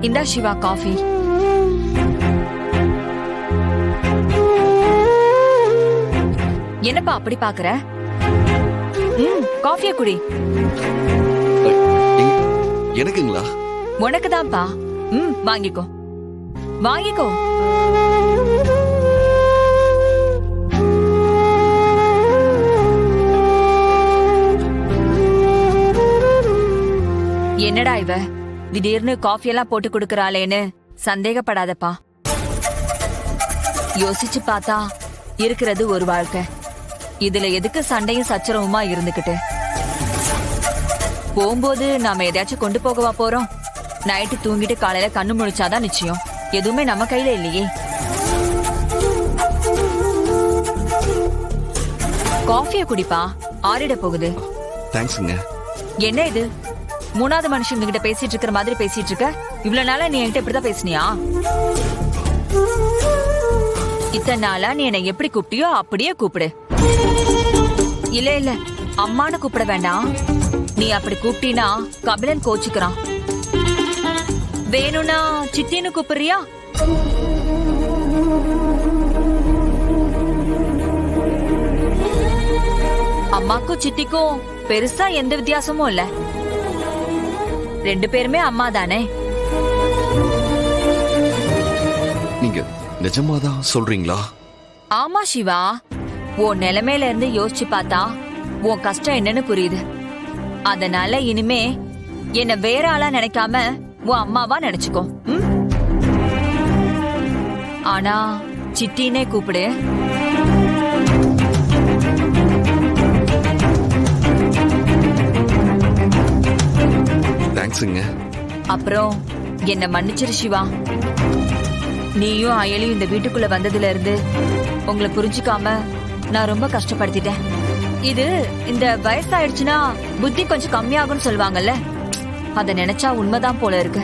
இந்தா சிவா காஃபி. என்னப்பா அப்படி பாக்குற? காஃபிய குடி. எனக்குங்களா? உனக்குதான்ப்பா. வாங்கிக்கோ வாங்கிக்கோ. என்னடா இவ திடீர்னு காஃபி எல்லாம் போட்டு கொடுக்கறாளேன்னு சந்தேகப்படாதப்பா. யோசிச்சு பார்த்தா இருக்கிறது ஒரு வாழ்க்கை. இதுல எதுக்கு சண்டையும் சச்சரவுமா இருந்துகிட்டு? போகும்போது நாம எதையாச்சும் கொண்டு போகவா போறோம்? நைட்டு தூங்கிட்டு காலையில கண்ணு முழிச்சாதான் நிச்சயம். எதுவுமே நம்ம கையில இல்லையே. காஃபிய குடிப்பா, ஆறிட போகுது. தேங்க்ஸ்ங்க. என்ன இது மூணாவது மனுஷங்க கிட்ட பேசிட்டு இருக்கிற மாதிரி பேசிட்டு இருக்க? இவ்வளவு நாளா நீ என்கிட்ட இப்படிதான் பேசினியா? இத்தனை நாளா நீ என்னை எப்படி கூப்பிட்டியோ அப்படியே கூப்பிடு. இல்ல இல்ல, அம்மானு கூப்பிட வேண்டாம். நீ அப்படி கூப்பிட்டீனா கபிலன் கோச்சுக்கிறான். வேணும்னா சித்தின்னு கூப்பிடுறியா? அம்மாக்கும் சித்திக்கும் பெருசா எந்த வித்தியாசமும் இல்ல. ரெண்டு பேருமே அம்மா தானே. நீங்க நிஜமாதான் சொல்றீங்களா? ஆமா சிவா, உன் நிலைமையில இருந்து யோசிச்சு பார்த்தா உன் கஷ்டம் என்னன்னு புரியுது. அதனால இனிமே என்ன வேற ஆளா நினைக்காம உன் அம்மாவா நினைச்சுக்கோ. ஆனா சித்தினே கூப்பிடு. தேங்க்ஸ்ங்க. அப்புறம் என்ன மன்னிச்சிரு சிவா. நீயும் அயலியும் இந்த வீட்டுக்குள்ள வந்ததுல இருந்து உங்களை புரிஞ்சுக்காம நான் ரொம்ப கஷ்டப்படுத்திட்டேன். இது இந்த வயசாயிடுச்சுன்னா புத்தி கொஞ்சம் கம்மியாகும்னு சொல்லுவாங்கல்ல, அத நினைச்சா உண்மைதான் போல இருக்கு.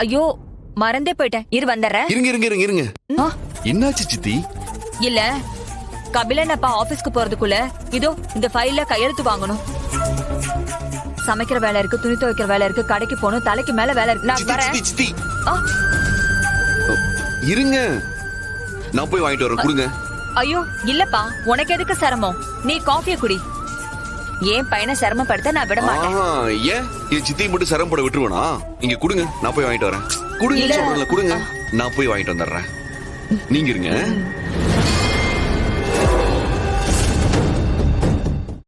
ஐயோ மறந்தே போயிட்டேன். இரு வந்துடுறேன். இருங்க இருங்க இருங்க இருங்க. என்னாச்சு சித்தி? இல்ல, கபிலன் அப்பா ஆபீஸ்க்கு போறதுக்குள்ள இதோ இந்த ஃபைல்ல கையெழுத்து வாங்கணும். சமைக்கிற வேலை இருக்கு, துணி துவைக்கிற வேலை இருக்கு, கடைக்கு போகணும், தலைக்கு மேல வேலை இருக்கு. நான் வரேன். சித்தி இருங்க, நான் போய் வாங்கிட்டு வரேன். கொடுங்க. ஐயோ இல்லப்பா, உனக்கு எதுக்கு சிரமம்? நீ காஃபிய குடி. ஏன் பையனை சிரமப்படுத்த நான் விட மாட்டேன். ஏன் இது சித்தி மட்டும் சிரமப்பட விட்டுருவனா? நீங்க கொடுங்க, நான் போய் வாங்கிட்டு வரேன். கொடுங்க சொல்றேன்ல, கொடுங்க, நான் போய் வாங்கிட்டு வந்துடுறேன். நீங்க இருங்க.